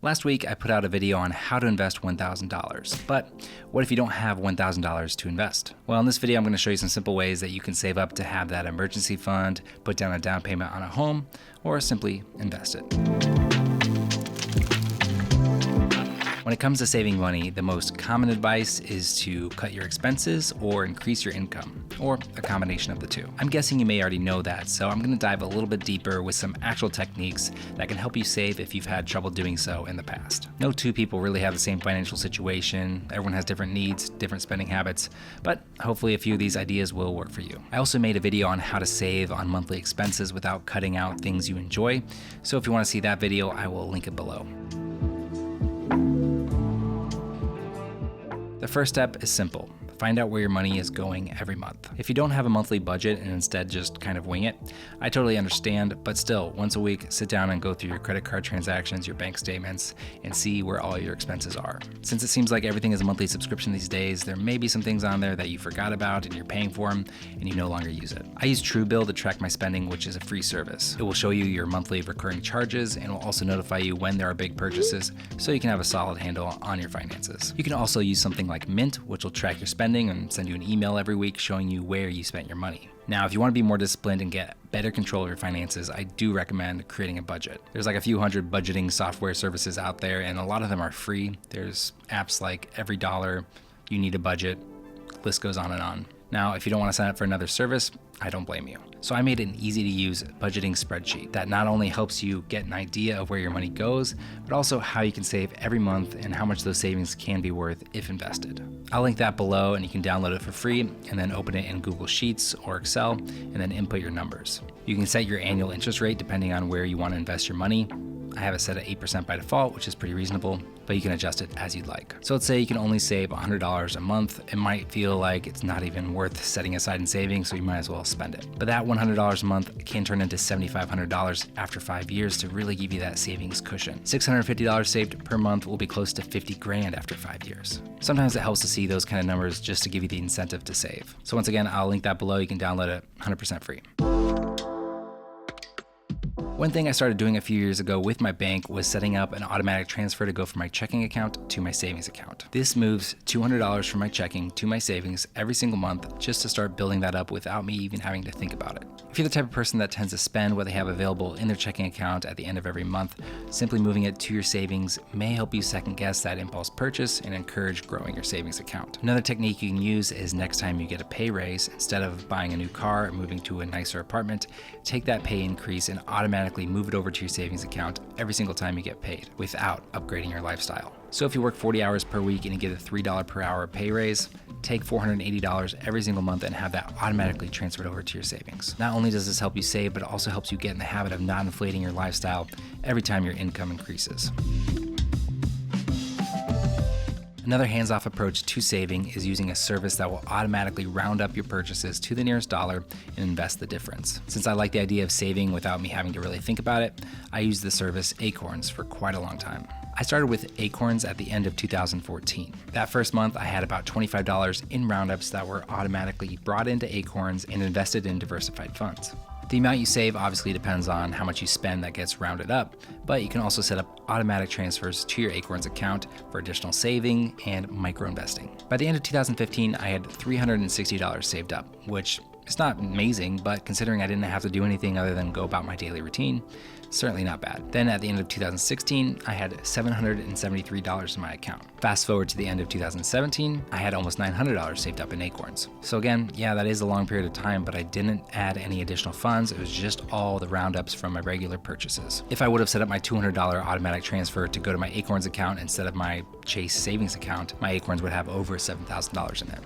Last week, I put out a video on how to invest $1,000, but what if you don't have $1,000 to invest? Well, in this video, I'm going to show you some simple ways that you can save up to have that emergency fund, put down a down payment on a home, or simply invest it. When it comes to saving money, the most common advice is to cut your expenses or increase your income, or a combination of the two. I'm guessing you may already know that, so I'm gonna dive a little bit deeper with some actual techniques that can help you save if you've had trouble doing so in the past. No two people really have the same financial situation. Everyone has different needs, different spending habits, but hopefully a few of these ideas will work for you. I also made a video on how to save on monthly expenses without cutting out things you enjoy, so if you wanna see that video, I will link it below. The first step is simple. Find out where your money is going every month. If you don't have a monthly budget and instead just kind of wing it, I totally understand, but still, once a week, sit down and go through your credit card transactions, your bank statements, and see where all your expenses are. Since it seems like everything is a monthly subscription these days, there may be some things on there that you forgot about and you're paying for them and you no longer use it. I use Truebill to track my spending, which is a free service. It will show you your monthly recurring charges and will also notify you when there are big purchases so you can have a solid handle on your finances. You can also use something like Mint, which will track your spending and send you an email every week showing you where you spent your money. Now, if you want to be more disciplined and get better control of your finances, I do recommend creating a budget. There's like a few hundred budgeting software services out there, and a lot of them are free. There's apps like Every Dollar, You Need a Budget, list goes on and on. Now, if you don't want to sign up for another service, I don't blame you. So I made an easy to use budgeting spreadsheet that not only helps you get an idea of where your money goes, but also how you can save every month and how much those savings can be worth if invested. I'll link that below and you can download it for free and then open it in Google Sheets or Excel and then input your numbers. You can set your annual interest rate depending on where you want to invest your money. I have it set at 8% by default, which is pretty reasonable, but you can adjust it as you'd like. So let's say you can only save $100 a month. It might feel like it's not even worth setting aside in savings, so you might as well spend it. But that $100 a month can turn into $7,500 after 5 years to really give you that savings cushion. $650 saved per month will be close to 50 grand after 5 years. Sometimes it helps to see those kind of numbers just to give you the incentive to save. So once again, I'll link that below. You can download it 100% free. One thing I started doing a few years ago with my bank was setting up an automatic transfer to go from my checking account to my savings account. This moves $200 from my checking to my savings every single month just to start building that up without me even having to think about it. If you're the type of person that tends to spend what they have available in their checking account at the end of every month, simply moving it to your savings may help you second guess that impulse purchase and encourage growing your savings account. Another technique you can use is next time you get a pay raise, instead of buying a new car or moving to a nicer apartment, take that pay increase and automatically move it over to your savings account every single time you get paid without upgrading your lifestyle. So if you work 40 hours per week and you get a $3 per hour pay raise, take $480 every single month and have that automatically transferred over to your savings. Not only does this help you save, but it also helps you get in the habit of not inflating your lifestyle every time your income increases. Another hands-off approach to saving is using a service that will automatically round up your purchases to the nearest dollar and invest the difference. Since I like the idea of saving without me having to really think about it, I used the service Acorns for quite a long time. I started with Acorns at the end of 2014. That first month, I had about $25 in roundups that were automatically brought into Acorns and invested in diversified funds. The amount you save obviously depends on how much you spend that gets rounded up, but you can also set up automatic transfers to your Acorns account for additional saving and micro investing. By the end of 2015, I had $360 saved up, which is not amazing, but considering I didn't have to do anything other than go about my daily routine, certainly not bad. Then at the end of 2016, I had $773 in my account. Fast forward to the end of 2017, I had almost $900 saved up in Acorns. So again, yeah, that is a long period of time, but I didn't add any additional funds. It was just all the roundups from my regular purchases. If I would have set up my $200 automatic transfer to go to my Acorns account instead of my Chase savings account, my Acorns would have over $7,000 in it.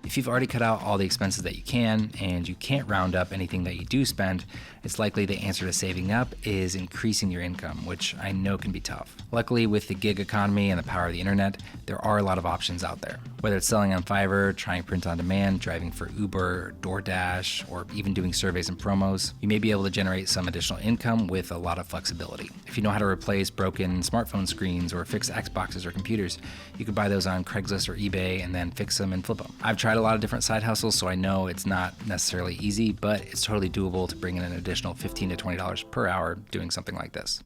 If you've already cut out all the expenses that you can and you can't round up anything that you do spend, it's likely the answer to saving up is increasing your income, which I know can be tough. Luckily, with the gig economy and the power of the internet, there are a lot of options out there. Whether it's selling on Fiverr, trying print on demand, driving for Uber, or DoorDash, or even doing surveys and promos, you may be able to generate some additional income with a lot of flexibility. If you know how to replace broken smartphone screens or fix Xboxes or computers, you could buy those on Craigslist or eBay and then fix them and flip them. I've tried a lot of different side hustles, so I know it's not necessarily easy, but it's totally doable to bring in an additional $15 to $20 per hour doing something like this.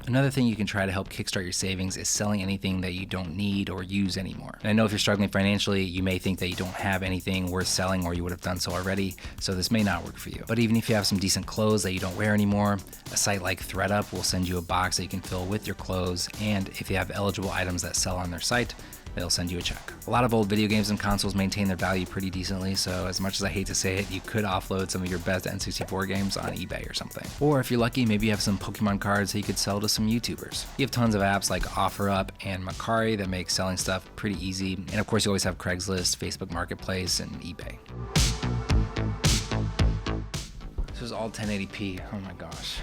Another thing you can try to help kickstart your savings is selling anything that you don't need or use anymore. And I know if you're struggling financially, you may think that you don't have anything worth selling or you would have done so already, so this may not work for you. But even if you have some decent clothes that you don't wear anymore, a site like ThredUp will send you a box that you can fill with your clothes, and if you have eligible items that sell on their site, they'll send you a check. A lot of old video games and consoles maintain their value pretty decently, so as much as I hate to say it, you could offload some of your best N64 games on eBay or something. Or if you're lucky, maybe you have some Pokemon cards that you could sell to some YouTubers. You have tons of apps like OfferUp and Mercari that make selling stuff pretty easy, and of course you always have Craigslist, Facebook Marketplace, and eBay. This is all 1080p, oh my gosh.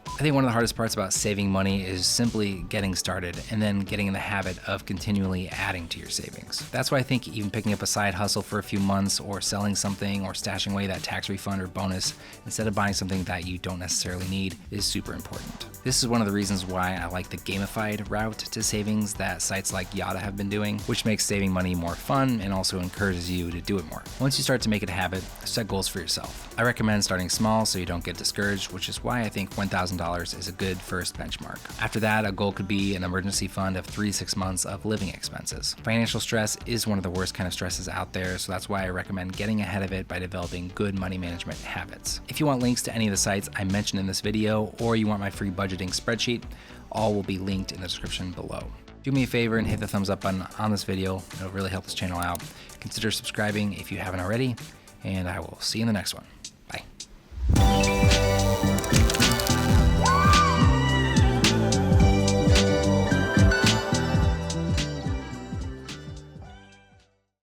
I think one of the hardest parts about saving money is simply getting started and then getting in the habit of continually adding to your savings. That's why I think even picking up a side hustle for a few months or selling something or stashing away that tax refund or bonus instead of buying something that you don't necessarily need is super important. This is one of the reasons why I like the gamified route to savings that sites like Yada have been doing, which makes saving money more fun and also encourages you to do it more. Once you start to make it a habit, set goals for yourself. I recommend starting small so you don't get discouraged, which is why I think $1,000 is a good first benchmark. After that, a goal could be an emergency fund of 3 to 6 months of living expenses. Financial stress is one of the worst kind of stresses out there, so that's why I recommend getting ahead of it by developing good money management habits. If you want links to any of the sites I mentioned in this video, or you want my free budgeting spreadsheet, all will be linked in the description below. Do me a favor and hit the thumbs up button on this video. It'll really help this channel out. Consider subscribing if you haven't already, and I will see you in the next one.